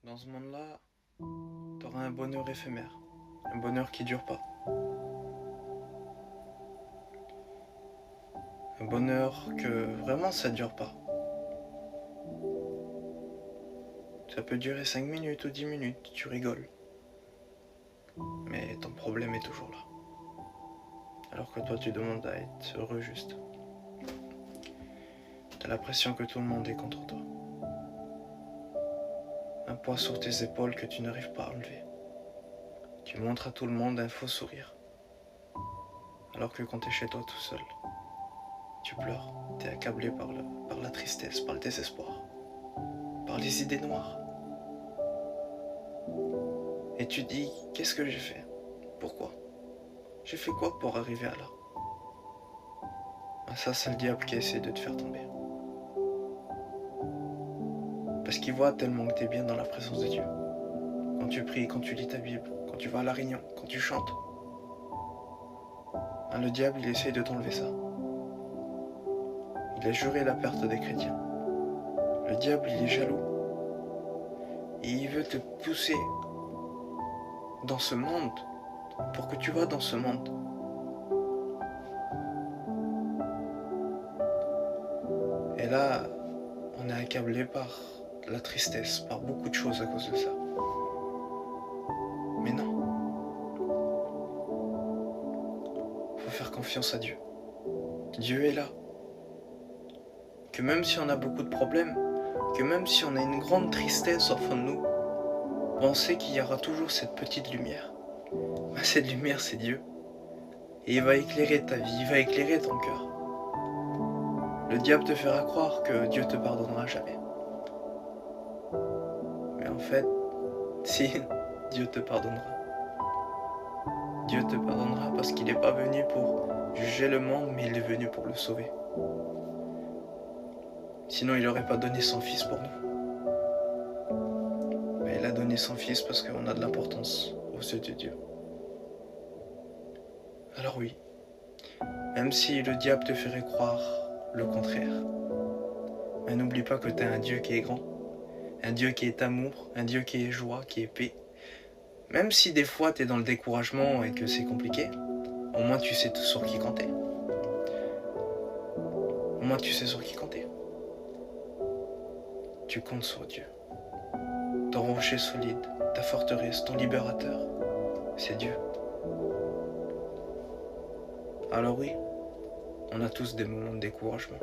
Dans ce monde-là, t'auras un bonheur éphémère, un bonheur qui dure pas. Un bonheur que vraiment ça dure pas. Ça peut durer 5 minutes ou 10 minutes, tu rigoles. Mais ton problème est toujours là. Alors que toi tu demandes à être heureux juste. T'as l'impression que tout le monde est contre toi. Un poids sur tes épaules que tu n'arrives pas à enlever. Tu montres à tout le monde un faux sourire. Alors que quand t'es chez toi tout seul, tu pleures. T'es accablé par la tristesse, par le désespoir, par les idées noires. Et tu dis, qu'est-ce que j'ai fait? Pourquoi? J'ai fait quoi pour arriver à là? Ah, ça, c'est le diable qui essaie de te faire tomber. Parce qu'il voit tellement que t'es bien dans la présence de Dieu. Quand tu pries, quand tu lis ta Bible, quand tu vas à la réunion, quand tu chantes. Ah, le diable, il essaie de t'enlever ça. Il a juré la perte des chrétiens. Le diable, il est jaloux. Et il veut te pousser dans ce monde pour que tu vas dans ce monde. Et là, on est accablé par la tristesse, par beaucoup de choses à cause de ça. Mais non, faut faire confiance à Dieu. Dieu est là. Que même si on a beaucoup de problèmes, que même si on a une grande tristesse au fond de nous, pensez qu'il y aura toujours cette petite lumière. Cette lumière, c'est Dieu. Et il va éclairer ta vie, il va éclairer ton cœur. Le diable te fera croire que Dieu te pardonnera jamais. Mais en fait, si, Dieu te pardonnera. Dieu te pardonnera parce qu'il n'est pas venu pour juger le monde, mais il est venu pour le sauver. Sinon, il n'aurait pas donné son fils pour nous. Mais il a donné son fils parce qu'on a de l'importance aux yeux de Dieu. Alors oui, même si le diable te ferait croire le contraire, mais n'oublie pas que tu as un Dieu qui est grand, un Dieu qui est amour, un Dieu qui est joie, qui est paix. Même si des fois tu es dans le découragement et que c'est compliqué, au moins tu sais sur qui compter. Au moins tu sais sur qui compter. Tu comptes sur Dieu. Ton rocher solide, ta forteresse, ton libérateur, c'est Dieu. Alors oui, on a tous des moments de découragement.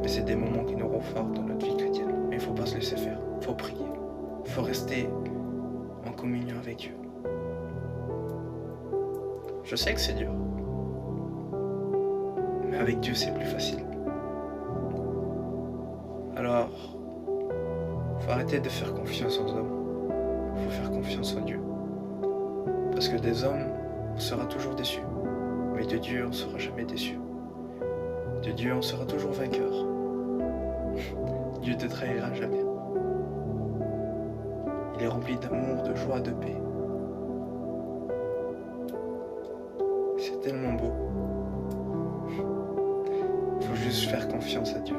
Mais c'est des moments qui nous rendent forts dans notre vie chrétienne. Mais il ne faut pas se laisser faire. Il faut prier. Il faut rester en communion avec Dieu. Je sais que c'est dur. Mais avec Dieu, c'est plus facile. Alors, il faut arrêter de faire confiance aux hommes. Il faut faire confiance en Dieu. Parce que des hommes, on sera toujours déçus. Mais de Dieu, on ne sera jamais déçu. De Dieu, on sera toujours vainqueur. Dieu ne te trahira jamais. Il est rempli d'amour, de joie, de paix. C'est tellement beau. Il faut juste faire confiance à Dieu.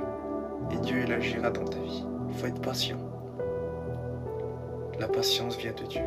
Et Dieu, il agira dans ta vie. Il faut être patient. La patience vient de Dieu.